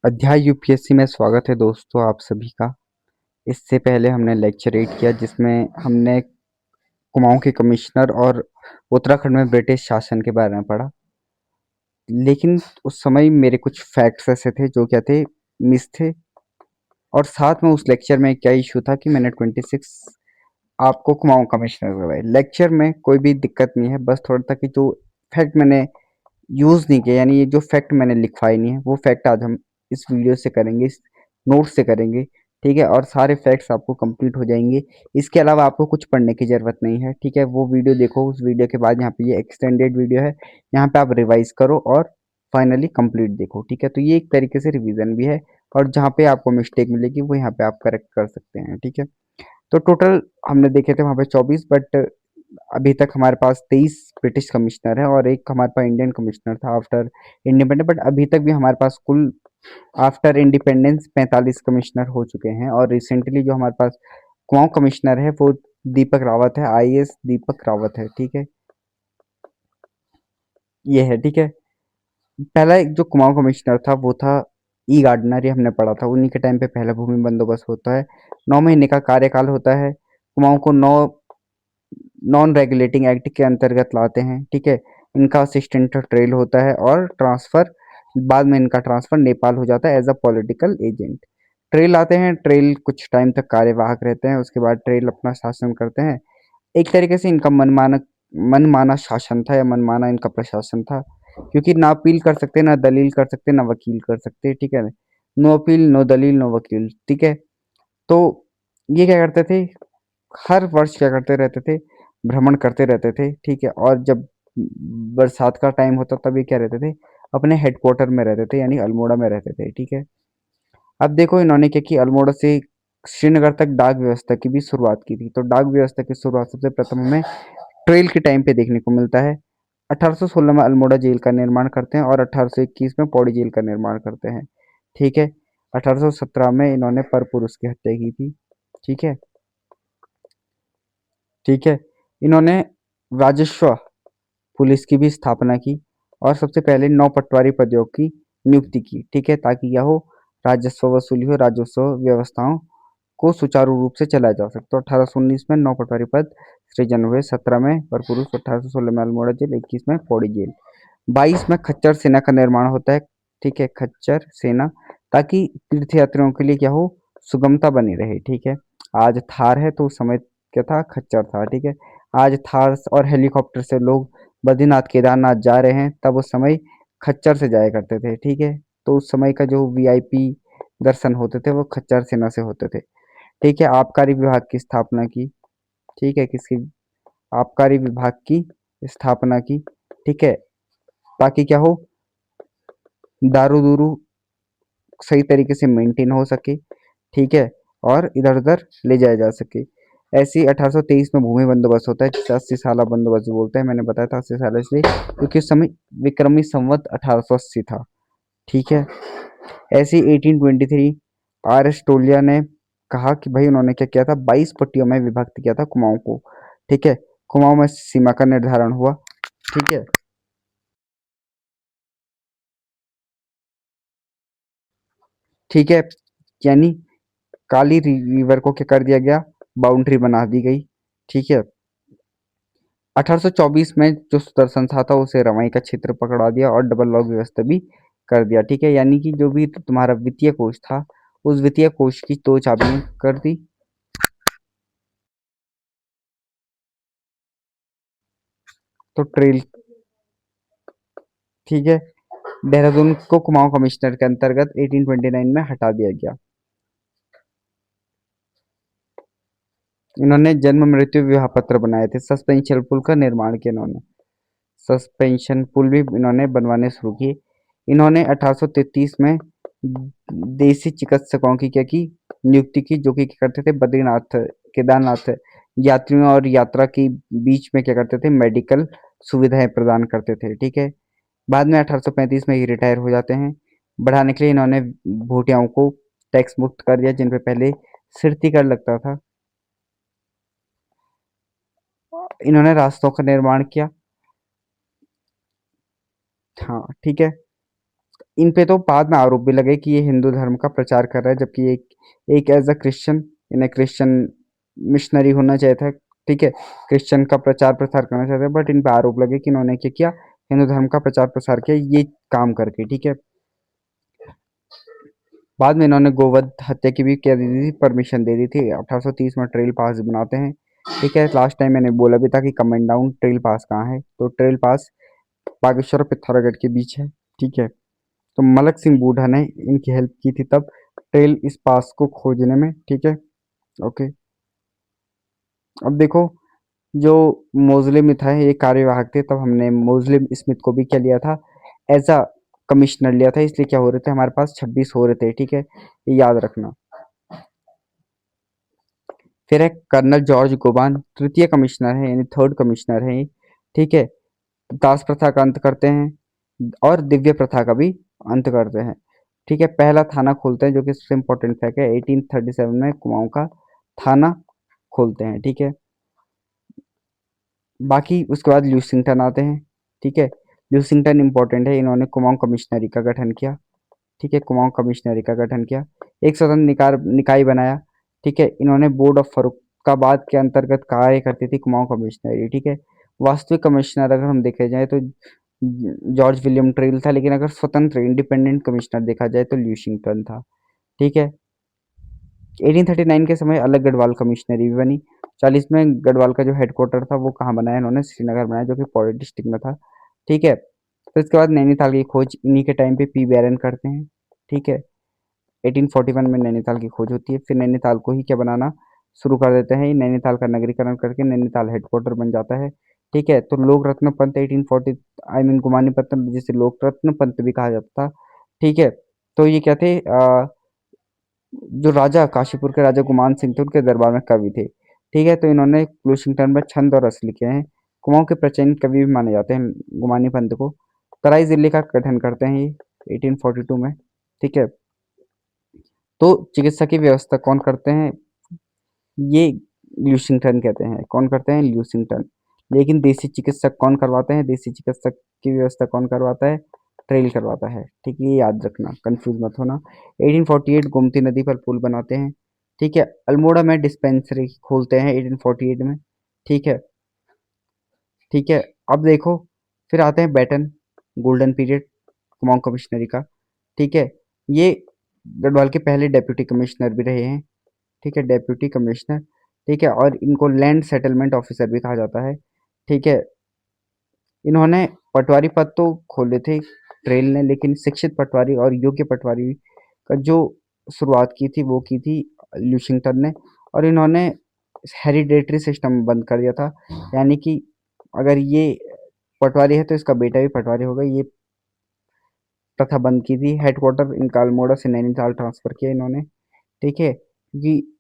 अध्याय यूपीएससी में स्वागत है दोस्तों आप सभी का। इससे पहले हमने लेक्चर 8 किया जिसमें हमने कुमाऊं के कमिश्नर और उत्तराखंड में ब्रिटिश शासन के बारे में पढ़ा। लेकिन उस समय मेरे कुछ फैक्ट्स ऐसे थे जो क्या थे, मिस थे। और साथ में उस लेक्चर में क्या इशू था कि मैंने 26 आपको कुमाऊं कमिश्नर करवाए। लेक्चर में कोई भी दिक्कत नहीं है, बस थोड़ा था कि जो फैक्ट मैंने यूज़ नहीं किया, यानी ये जो फैक्ट मैंने लिखवाए नहीं है वो फैक्ट आज हम इस वीडियो से करेंगे, इस नोट से करेंगे। ठीक है, और सारे फैक्ट्स आपको कंप्लीट हो जाएंगे। इसके अलावा आपको कुछ पढ़ने की ज़रूरत नहीं है। ठीक है, वो वीडियो देखो, उस वीडियो के बाद यहाँ पे ये एक्सटेंडेड वीडियो है, यहाँ पे आप रिवाइज करो और फाइनली कंप्लीट देखो। ठीक है, तो ये एक तरीके से रिवीजन भी है, और जहाँ पे आपको मिस्टेक मिलेगी वो यहाँ पे आप करेक्ट कर सकते हैं। ठीक है, तो टोटल हमने देखे थे वहाँ पे 24, बट अभी तक हमारे पास 23 ब्रिटिश कमिश्नर है और एक हमारे पास इंडियन कमिश्नर था आफ्टर इंडिपेंडेंस। बट अभी तक भी हमारे पास कुल आफ्टर इंडिपेंडेंस 45 कमिश्नर हो चुके हैं। और रिसेंटली जो हमारे पास कुमाऊं कमिश्नर है वो दीपक रावत है, आईएएस दीपक रावत है। ठीक है, ये है। ठीक है, पहला एक जो कुमाऊं कमिश्नर था वो था ई गार्डनर, ये हमने पढ़ा था। उन्हीं के टाइम पे पहला भूमि बंदोबस्त होता है, 9 महीने का कार्यकाल होता है। कुमाऊं को नॉन रेगुलेटिंग एक्ट के अंतर्गत लाते हैं। ठीक है, इनका असिस्टेंट ट्रेल होता है और ट्रांसफर बाद में इनका ट्रांसफर नेपाल हो जाता है as a political agent. Trail आते हैं, ट्रेल कुछ टाइम तक कार्यवाहक रहते हैं, उसके बाद ट्रेल अपना शासन करते हैं। एक तरीके से इनका मनमाना शासन था या मनमाना इनका प्रशासन था, क्योंकि ना अपील कर सकते, ना दलील कर सकते, ना वकील कर सकते। ठीक है, नो अपील नो दलील नो वकील। ठीक है, तो ये क्या करते थे, हर वर्ष क्या करते रहते थे, भ्रमण करते रहते थे। ठीक है, और जब बरसात का टाइम होता तब ये क्या रहते थे, अपने हेडक्वार्टर में रहते थे, यानी अल्मोड़ा में रहते थे। ठीक है, अब देखो इन्होंने क्या कि अल्मोड़ा से श्रीनगर तक डाक व्यवस्था की भी शुरुआत की थी। तो डाक व्यवस्था की शुरुआत सबसे प्रथम हमें ट्रेल के टाइम पे देखने को मिलता है। 1816 में अल्मोड़ा जेल का निर्माण करते हैं और 1821 में पौड़ी जेल का निर्माण करते हैं। ठीक है, 1817 में इन्होंने परपुरुष की हत्या की थी। ठीक है, ठीक है, इन्होंने राजस्व पुलिस की भी स्थापना की और सबसे पहले 9 पटवारी पदों की नियुक्ति की। ठीक है, ताकि यह हो राजस्व वसूली हो, राजस्व व्यवस्थाओं को सुचारू रूप से चलाया जा सकता। तो 1819 में 9 पटवारी पद सृजन हुए, 17 में भरपुरुष, 1816 में अल्मोड़ा जेल, 21 में पौड़ी जेल, 22 में खच्चर सेना का निर्माण होता है। ठीक है, खच्चर सेना, ताकि तीर्थ यात्रियों के लिए क्या हो, सुगमता बनी रहे। ठीक है, आज थार है तो उस समय क्या था, खच्चर था। ठीक है, आज थार और हेलीकॉप्टर से लोग बद्रीनाथ केदारनाथ जा रहे हैं, तब उस समय खच्चर से जाया करते थे। ठीक है, तो उस समय का जो वीआईपी दर्शन होते थे वो खच्चर सेना से होते थे। ठीक है, आबकारी विभाग की स्थापना की। ठीक है, किसकी, आबकारी विभाग की स्थापना की। ठीक है, ताकि क्या हो, दारू दूरू सही तरीके से मेंटेन हो सके। ठीक है, और इधर उधर ले जाया जा सके। ऐसे ही 1823 में भूमि बंदोबस्त होता है, जिसे 80 साल बंदोबस्त बोलते हैं। मैंने बताया था 80 साल इसलिए क्योंकि उस समय विक्रमी संवत 1880 था। ठीक है, ऐसे ही 1823 आर एस टोलिया ने कहा कि भाई, उन्होंने क्या किया था, 22 पट्टियों में विभक्त किया था कुमाऊं को। ठीक है, कुमाऊं में सीमा का निर्धारण हुआ। ठीक है, ठीक है, यानी काली रिवर को क्या कर दिया गया, बाउंड्री बना दी गई। ठीक है, 1824 में जो सुदर्शन शाह था उसे रवाई का क्षेत्र पकड़ा दिया और डबल लॉक व्यवस्था भी कर दिया। ठीक है, यानी कि जो भी तुम्हारा वित्तीय कोष था, उस वित्तीय कोष की 2 चाबियां कर दी। तो ट्रेल, ठीक है, देहरादून को कुमाऊं कमिश्नर के अंतर्गत 1829 में हटा दिया गया। इन्होंने जन्म मृत्यु विवाह पत्र बनाए थे। सस्पेंशन पुल का निर्माण किया इन्होंने, सस्पेंशन पुल भी इन्होंने बनवाने शुरू किए। इन्होंने 1833 में देसी चिकित्सकों की क्या की, नियुक्ति की, जो कि क्या करते थे, बद्रीनाथ केदारनाथ यात्रियों और यात्रा की बीच में क्या करते थे, मेडिकल सुविधाएं प्रदान करते थे। ठीक है, बाद में 1835 में ये रिटायर हो जाते हैं। बढ़ाने के लिए इन्होंने भूटियाओं को टैक्स मुक्त कर दिया, जिन पे पहले सिरती कर लगता था। इन्होंने रास्तों का निर्माण किया। हाँ, ठीक है, इन पे तो बाद में आरोप भी लगे कि ये हिंदू धर्म का प्रचार कर रहा है, जबकि एक एज अ क्रिश्चियन, इन्हें क्रिश्चियन मिशनरी होना चाहिए था। ठीक है, क्रिश्चियन का प्रचार प्रसार करना चाहते हैं, बट इन पे आरोप लगे कि इन्होंने क्या किया, हिंदू धर्म का प्रचार प्रसार किया ये काम करके। ठीक है, बाद में इन्होंने गोवध हत्या की भी क्या दी थी, परमिशन दे दी थी। 1830 में ट्रेल पास बनाते हैं। ठीक है, लास्ट टाइम मैंने बोला भी था कि कमेंट डाउन ट्रेल पास कहाँ है, तो ट्रेल पास बागेश्वर और पिथौरागढ़ के बीच है। ठीक है, तो मलक सिंह बूढ़ा ने इनकी हेल्प की थी तब ट्रेल इस पास को खोजने में। ठीक है, ओके। अब देखो, जो मोजले में था ये कार्यवाहक थे, तब हमने मोजले स्मिथ को भी क्या लिया था, एज अ कमिश्नर लिया था, इसलिए क्या हो रहे थे हमारे पास 26 हो रहे थे। ठीक है, ये याद रखना। फिर है कर्नल जॉर्ज गोबान, तृतीय कमिश्नर है, यानी थर्ड कमिश्नर है ये। ठीक है, दास प्रथा का अंत करते हैं और दिव्य प्रथा का भी अंत करते हैं। ठीक है, पहला थाना खोलते हैं, जो कि सबसे इंपॉर्टेंट फैक्ट है, 1837 में कुमाऊं का थाना खोलते हैं। ठीक है, बाकी उसके बाद ल्यूसिंगटन आते हैं। ठीक है, ल्यूसिंगटन इंपॉर्टेंट है, इन्होंने कुमाऊं कमिश्नरी का गठन किया। ठीक है, कुमाऊं कमिश्नरी का गठन किया, एक स्वतंत्र निकाय निकाय बनाया। ठीक है, इन्होंने बोर्ड ऑफ फरुखाबाद के अंतर्गत कार्य करती थी कुमाऊं कमिश्नरी। ठीक है, वास्तविक कमिश्नर अगर हम देखे जाए तो जॉर्ज विलियम ट्रेल था, लेकिन अगर स्वतंत्र इंडिपेंडेंट कमिश्नर देखा जाए तो ल्यूशिंगटन था। ठीक है, 1839 के समय अलग गढ़वाल कमिश्नरी भी बनी। 40 में गढ़वाल का जो हेडक्वार्टर था वो कहाँ बनाया इन्होंने, श्रीनगर बनाया, जो कि पौड़ी डिस्ट्रिक्ट में था। ठीक है, फिर इसके बाद नैनीताल की खोज इन्हीं के टाइम पे पी बैरन करते हैं। ठीक है, 1841 में नैनीताल की खोज होती है, फिर नैनीताल को ही क्या बनाना शुरू कर देते हैं, नैनीताल का नगरीकरण करके नैनीताल हेडक्वार्टर बन जाता है। ठीक है, तो लोक रत्न पंत 1840, आई मीन गुमानी पंत, जिसे लोक रत्न पंत भी कहा जाता था। ठीक है, तो ये क्या थे, जो राजा काशीपुर के राजा गुमान सिंह थे उनके दरबार में कवि थे। ठीक है, तो इन्होंने लूशिंगटन में छंद और रस लिखे हैं। कुमाऊं के प्राचीन कवि भी माने जाते हैं गुमानी पंत को। तराई जिले का गठन करते हैं ये 1842 में। ठीक है, तो चिकित्सा की व्यवस्था कौन करते हैं, ये ल्यूशिंगटन कहते हैं, कौन करते हैं, ल्यूशिंगटन। लेकिन देसी चिकित्सक कौन करवाते हैं, देसी चिकित्सक की व्यवस्था कौन करवाता है, ट्रेल करवाता है। ठीक है, ये याद रखना, कंफ्यूज मत होना। 1848 गोमती नदी पर पुल बनाते हैं। ठीक है, अल्मोड़ा में डिस्पेंसरी खोलते हैं 1848 में। ठीक है, ठीक है। अब देखो, फिर आते हैं बैटन गोल्डन पीरियड कुमाऊं कमिश्नरी का। ठीक है, ये गढ़वाल के पहले डेप्यूटी कमिश्नर भी रहे हैं। ठीक है, डेप्यूटी कमिश्नर। ठीक है, और इनको लैंड सेटलमेंट ऑफिसर भी कहा जाता है। ठीक है, इन्होंने पटवारी पद तो खोले थे ट्रेल ने, लेकिन शिक्षित पटवारी और योग्य पटवारी का जो शुरुआत की थी वो की थी ल्यूशिंगटन ने। और इन्होंने हेरिडेटरी सिस्टम बंद कर दिया था, यानी कि अगर ये पटवारी है तो इसका बेटा भी पटवारी होगा, ये प्रथा बंद की थी। हेडक्वार्टर इनका अल्मोड़ा से नैनीताल ट्रांसफर किया इन्होंने। ठीक है, क्योंकि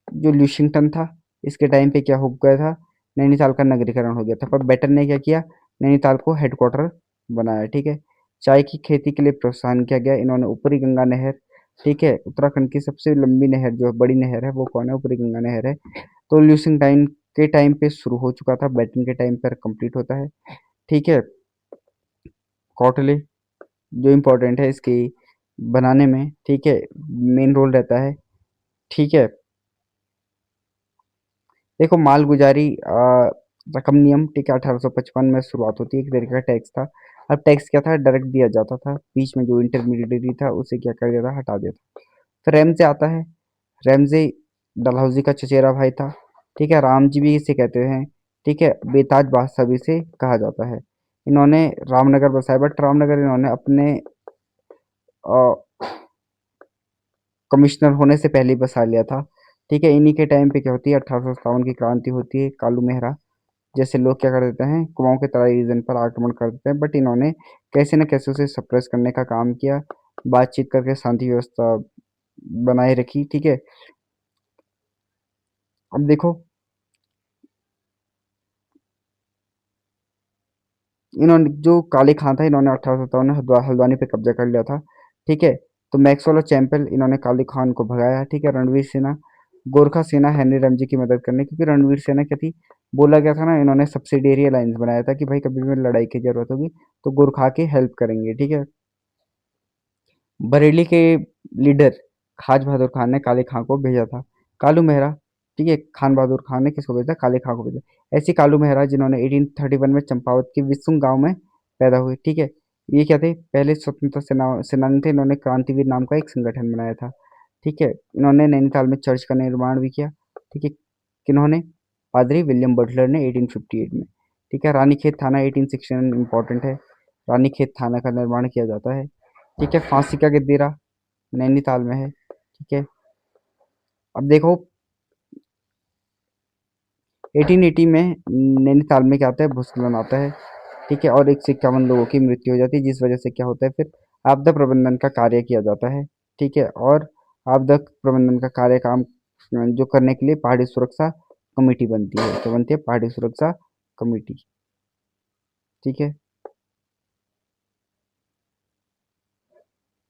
जो ल्यूशिंगटन था इसके टाइम पे क्या हो गया था, नैनीताल का नगरीकरण हो गया था, पर बेटर ने क्या किया, नैनीताल को हेडक्वार्टर बनाया। ठीक है, चाय की खेती के लिए प्रोत्साहन किया गया, इन्होंने ऊपरी गंगा नहर, ठीक है, उत्तराखंड की सबसे लंबी नहर जो बड़ी नहर है वो कौन है, ऊपरी गंगा नहर है, तो ल्यूशिंगटन के टाइम पे शुरू हो चुका था, बेटन के टाइम पर कंप्लीट होता है। ठीक है, कौटले जो इम्पोर्टेंट है इसकी बनाने में, ठीक है, मेन रोल रहता है। ठीक है, देखो मालगुजारी रकम नियम, ठीक है, 1855 में शुरुआत होती है, एक तरीके का टैक्स था। अब टैक्स क्या था, डायरेक्ट दिया जाता था, बीच में जो इंटरमीडिएटरी था उसे क्या कर दिया था, हटा दिया था। फिर रेमजे आता है, रेमजे डलहौजी का चचेरा भाई था। ठीक है, राम जी भी इसे कहते हैं। ठीक है, बेताज बादशाह भी इसे कहा जाता है। इन्होंने रामनगर बसाया, बट रामनगर इन्होंने अपने कमिश्नर होने से पहले ही बसा लिया था। ठीक है, इन्हीं के टाइम पे क्या होती है, 1857 की क्रांति होती है, कालू मेहरा जैसे लोग क्या कर देते हैं, कुमाऊं के तराई रीजन पर आक्रमण कर देते हैं, बट इन्होंने कैसे न कैसे उसे सप्रेस करने का काम किया, बातचीत करके शांति व्यवस्था बनाए रखी। ठीक है, अब देखो, इन्होंने जो काले खान था, इन्होंने 1857 में हल्द्वानी पे कब्जा कर लिया था। ठीक है, तो मैक्सवेल और चैंपल इन्होंने काले खान को भगाया। ठीक है, रणवीर सेना, गोरखा सेना हेनरी रामजी की मदद करने, क्योंकि रणवीर सेना क्या थी, बोला गया था ना, इन्होंने सब्सिडियरी अलायंस बनाया था कि भाई कभी भी लड़ाई की जरूरत होगी तो गोरखा की हेल्प करेंगे। ठीक है, बरेली के लीडर खाज बहादुर खान ने काले खां को भेजा था। कालू मेहरा, ठीक है, खान बहादुर खान ने किसको भेजा? काले खां को भेजा। ऐसी कालू मेहरा जिन्होंने 1831 में चंपावत के विसुंग गांव में पैदा हुए, ठीक है। ये क्या थे? पहले स्वतंत्रता सेनानी थे। इन्होंने क्रांतिवीर नाम का एक संगठन बनाया था, ठीक है। इन्होंने नैनीताल में चर्च का निर्माण भी किया, ठीक है। किन्होंने? पादरी विलियम बटलर ने 1858 में, ठीक है। रानीखेत थाना 1869 इंपॉर्टेंट है। रानीखेत थाना का निर्माण किया जाता है, ठीक है। फांसी का गिद्दीरा नैनीताल में है, ठीक है। अब देखो 1880 में नैनीताल में क्या आता है? भूस्खलन आता है, ठीक है, और 151 लोगों की मृत्यु हो जाती है, जिस वजह से क्या होता है फिर आपदा प्रबंधन का कार्य किया जाता है, ठीक है। और आपदा प्रबंधन का कार्य काम जो करने के लिए पहाड़ी सुरक्षा कमेटी बनती है, तो बनती है पहाड़ी सुरक्षा कमेटी, ठीक है।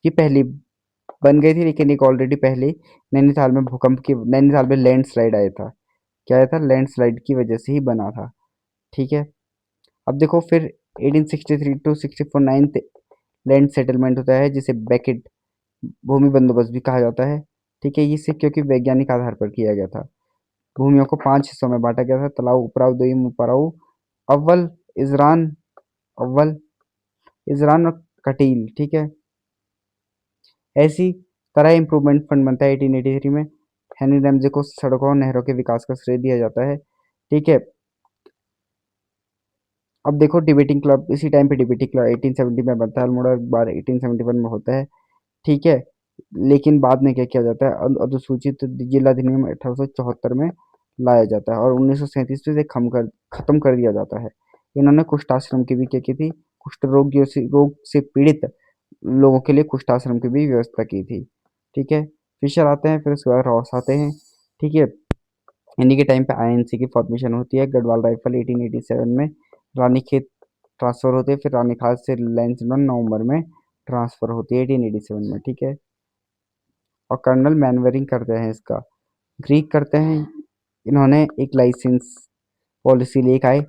ये पहली बन गई थी, लेकिन एक ऑलरेडी पहले नैनीताल में लैंडस्लाइड आया था। क्या आया था? लैंडस्लाइड की वजह से ही बना था, ठीक है। अब देखो फिर 1863 टू 64 नाइन्थ लैंड सेटलमेंट होता है, जिसे बैकेट भूमि बंदोबस्त भी कहा जाता है, ठीक है। इसे क्योंकि वैज्ञानिक आधार पर किया गया था। भूमियों को 5 हिस्सों में बांटा गया था: तलाऊ, उपराऊ, दोयम, उपराऊ, अव्वल, इजरान, अव्वल, इजरान और कटील, ठीक है। ऐसी तरह इम्प्रूवमेंट फंड बनता है 1883 में। हेनरी रैमजे को सड़कों और नहरों के विकास का श्रेय दिया जाता है, ठीक है। अब देखो डिबेटिंग क्लब, इसी टाइम पे डिबेटिंग क्लब 1870 में बनता है। अल्मोड़ा बार 1871 में होता है, ठीक है। लेकिन बाद में क्या किया जाता है? अनुसूचित जिला अधिनियम 1874 में लाया जाता है और 1937 में इसे खत्म कर दिया जाता है। इन्होंने कुष्ठ आश्रम की भी क्या की थी? कुष्ठ रोग से पीड़ित लोगों के लिए कुष्ठ आश्रम की भी व्यवस्था की थी, ठीक है। फिशर आते हैं, फिर उसके बाद रॉस आते हैं, ठीक है। इन्हीं के टाइम पे आईएनसी की फॉर्मेशन होती है। गढ़वाल राइफल 1887 में रानीखेत ट्रांसफर होते हैं, फिर रानीखात से लैंसडन नवंबर में ट्रांसफर होती है 1887 में, ठीक है। और कर्नल मैनवेरिंग करते हैं इसका, ग्रीक करते हैं। इन्होंने एक लाइसेंस पॉलिसी लेकर आए,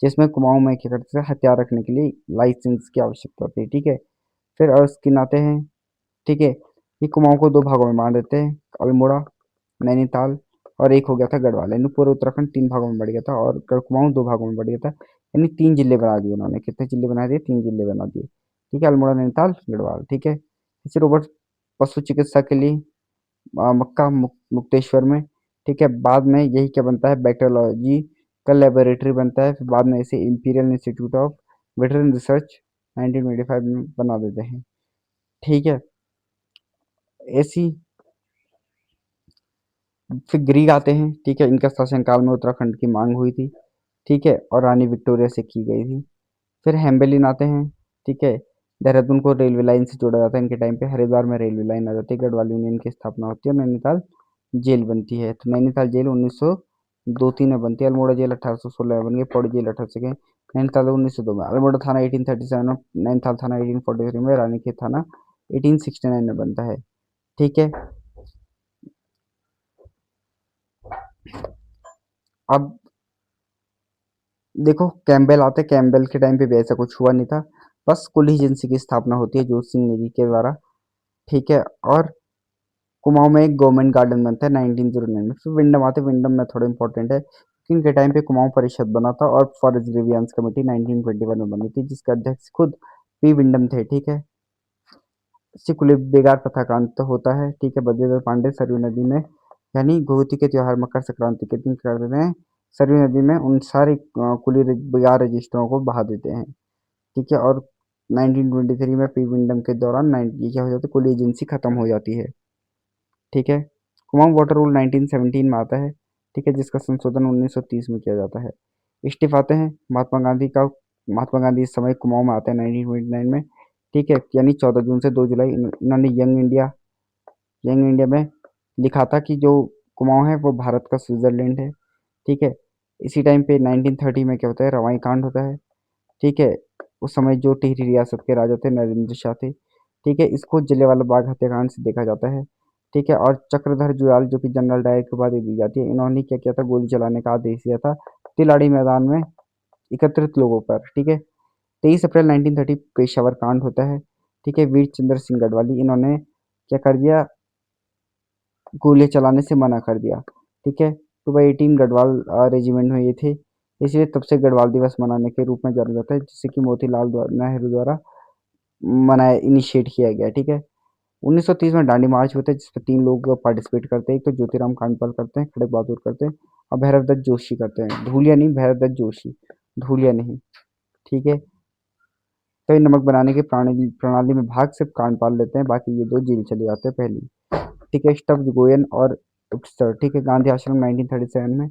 जिसमें कुमाऊं में क्या करते थे? हथियार रखने के लिए लाइसेंस की आवश्यकता होती है, ठीक है। फिर अर्स्किन आते हैं, ठीक है। ये कुमाऊं को दो भागों में बांट देते हैं: अल्मोड़ा, नैनीताल, और एक हो गया था गढ़वाल। यानी पूरे उत्तराखंड 3 भागों में बढ़ गया था और कुमाऊं 2 भागों में बढ़ गया था। यानी 3 जिले बना दिए इन्होंने। कितने जिले बना दिए? 3 जिले बना दिए, ठीक है। अल्मोड़ा, नैनीताल, गढ़वाल, ठीक है। इसे रोबोट पशु चिकित्सा के लिए मक्का मुक्तेश्वर में, ठीक है। बाद में यही क्या बनता है? बैक्टीरियोलॉजी का लेबोरेटरी बनता है। फिर बाद में इसे imperial institute of veteran research 1925 में बना देते हैं, ठीक है। ऐसी फिर ग्रीक आते हैं, ठीक है। इनका शासनकाल में उत्तराखंड की मांग हुई थी, ठीक है, और रानी विक्टोरिया से की गई थी। फिर हेम्बेलिन आते हैं, ठीक है। देहरादून को रेलवे लाइन से जोड़ा जाता है इनके टाइम पे। हरिद्वार में रेलवे लाइन आ जाती है। गढ़वाल यूनियन की स्थापना होती है। नैनीताल जेल बनती है। तो नैनीताल जेल 1902-3 में बनती है। अल्मोड़ा जेल 1816 में बन गई। पौड़ी जेल 1800 के। नैनीताल 1902 में। अल्मोड़ा थाना 1837 में। नैनीताल थाना 1843 में। रानीखेत थाना 1869 में बनता है, ठीक है। अब देखो कैम्पबेल आते हैं। कैम्पबेल के टाइम पे भी ऐसा कुछ हुआ नहीं था। बस कुली एजेंसी की स्थापना होती है जोत सिंह नेगी के द्वारा, ठीक है। और कुमाऊं में एक गवर्नमेंट गार्डन बनता है 1909 में। फिर विंडम आते हैं। विंडम में थोड़ा इंपॉर्टेंट है कि इनके टाइम पे कुमाऊं परिषद बना था और फॉरेस्ट ग्रीवियंस कमेटी 1921 में बनी थी, जिसके अध्यक्ष खुद पी विंडम थे, ठीक है। इससे कुल बेगार प्रथा का अंत होता है, ठीक है। बद्रीधर पांडे सरयू नदी में, यानी गोमती के त्योहार मकर संक्रांति के दिन कर देते हैं, सरयू नदी में उन सारे कुली बेगार रजिस्टरों को बहा देते हैं, ठीक है। और 1923 में पी विंडम के दौरान ये क्या हो जाता है? कुली एजेंसी खत्म हो जाती है, ठीक है। कुमाऊं वाटर रूल 1917 में आता है, ठीक है, जिसका संशोधन 1930 में किया जाता है। इस्तीफा आते हैं महात्मा गांधी का। महात्मा गांधी इस समय कुमाऊं में आते हैं 1929 में, ठीक है। यानी 14 जून से 2 जुलाई इन्होंने यंग इंडिया में लिखा था कि जो कुमाऊं है वो भारत का स्विट्जरलैंड है, ठीक है। इसी टाइम पे 1930 में क्या होता है? रवाई कांड होता है, ठीक है। उस समय जो टिहरी रियासत के राजा थे नरेंद्र शाह थे, ठीक है। इसको जलियांवाला बाग हत्याकांड से देखा जाता है, ठीक है। और चक्रधर जुयाल जो कि जनरल डायर के बाद दी जाती है, इन्होंने क्या किया था? गोली चलाने का आदेश दिया था तिलाड़ी मैदान में एकत्रित लोगों पर, ठीक है। 23 अप्रैल 1930 पेशावर कांड होता है, ठीक है, वीर चंद्र सिंह गढ़वाली, इन्होंने क्या कर दिया, गोलियां चलाने से मना कर दिया। ठीक है, सुबह 18 गढ़वाल रेजिमेंट में ये थे, इसलिए तब से गढ़वाल दिवस मनाने के रूप में जाना जाता है, जिससे कि मोतीलाल नेहरू द्वारा मनाया इनिशिएट किया गया। ठीक है, 1930 में दांडी मार्च होता है, जिसमें 3 लोग पार्टिसिपेट करते हैं, एक तो ज्योतिराम कांडपाल करते हैं, खड़क बहादुर करते हैं, और भैरव दत्त जोशी करते हैं। धूलिया नहीं, भैरव दत्त जोशी, धूलिया नहीं। ठीक है, तो ये नमक बनाने की प्रणाली प्रणाली में भाग सिर्फ कांडपाल लेते हैं, बाकी ये दो जेल चले जाते हैं पहली। ठीक है, स्टब्स गोयन और उपस्टर। ठीक है, गांधी आश्रम 1937 में।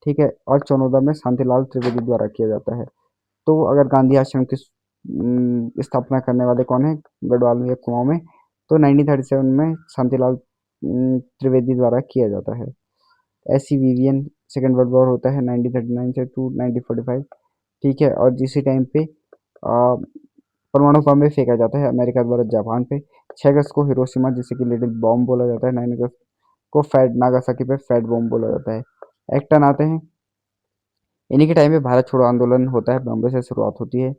ठीक है, और चौनौदा में शांतिलाल त्रिवेदी द्वारा किया जाता है। तो अगर गांधी आश्रम की स्थापना करने वाले कौन है गढ़वाल में या कुमाऊं में, तो 1937 में शांतिलाल त्रिवेदी द्वारा किया जाता है। AC Vivian, second world war होता है 1939 से टू 1945। ठीक है, और जिसी टाइम पे परमाणु बम भी फेंका जाता है अमेरिका द्वारा जापान पे। 6 अगस्त को हिरोशिमा, जिसे कि लिटिल बॉम्ब बोला जाता है, 9 अगस्त को फैट नागासाकी पे फैट बॉम्ब बोला जाता है। एक्टन आते हैं, इन्हीं के टाइम पे भारत छोड़ो आंदोलन होता है, बॉम्बे से शुरुआत होती है।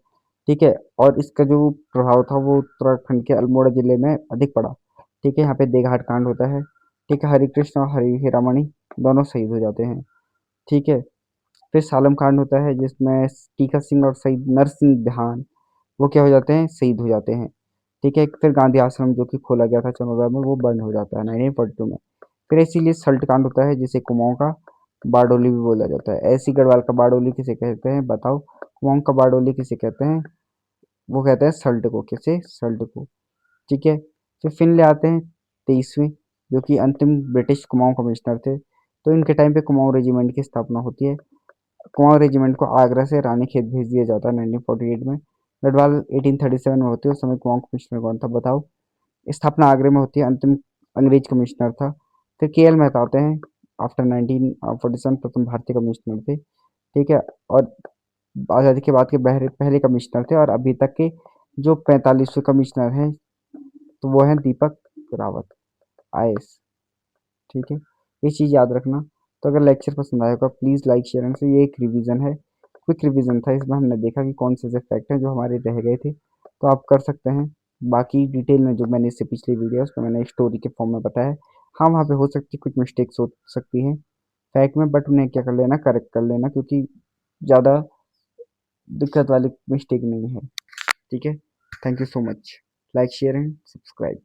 ठीक है, और इसका जो प्रभाव था वो उत्तराखंड के अल्मोड़ा जिले में अधिक पड़ा। ठीक है, यहाँ पे देघाट कांड होता है। ठीक है, हरिकृष्ण और हरि हीरामणि दोनों शहीद हो जाते हैं। ठीक है, फिर सालम कांड होता है, जिसमें टीका सिंह और शहीद नरसिंह बिहान वो क्या हो जाते हैं, शहीद हो जाते हैं। ठीक है, फिर गांधी आश्रम जो कि खोला गया था चनौदा में, वो बंद हो जाता है 1942 में। फिर इसीलिए सल्ट कांड होता है, जिसे कुमाऊं का बारडोली भी बोला जाता है। ऐसी गढ़वाल का बारडोली किसे कहते हैं बताओ, कुमाऊं का बारडोली किसे कहते हैं, वो कहते हैं सल्ट को, किसे, सल्ट को। ठीक है, फिर फिन ले आते हैं 23वीं, जो कि अंतिम ब्रिटिश कुमाऊं कमिश्नर थे। तो इनके टाइम पे कुमाऊं रेजिमेंट की स्थापना होती है। कुमाऊं रेजिमेंट को आगरा से रानीखेत भेज दिया जाता है 1948 में। गढ़वाल 1837 में होती है, उस समय कुमाऊं कमिश्नर कौन था बताओ। स्थापना आगरे में होती है, अंतिम अंग्रेज कमिश्नर था। फिर के एल मेहता आते हैं, आफ्टर 1947 प्रथम भारतीय कमिश्नर थे। ठीक है, और आज़ादी के बाद के पहले पहले कमिश्नर थे, और अभी तक के जो 45वें कमिश्नर हैं, तो वो हैं दीपक रावत, आईएएस। ठीक है, ये चीज़ याद रखना। तो अगर लेक्चर पसंद आया होगा प्लीज़ लाइक शेयर एंड से। ये एक रिवीजन है, क्विक रिवीजन था, इसमें हमने देखा कि कौन से फैक्ट हैं जो हमारे रह गए थे, तो आप कर सकते हैं। बाकी डिटेल में जो मैंने इससे पिछली वीडियो उसमें मैंने स्टोरी के फॉर्म में बताया। हाँ, वहाँ पे हो सकती कुछ मिस्टेक्स हो सकती हैं फैक्ट में, बट उन्हें क्या कर लेना, करेक्ट कर लेना, क्योंकि ज़्यादा दिक्कत वाली मिस्टेक नहीं है। ठीक है, thank you so much. Like share and subscribe.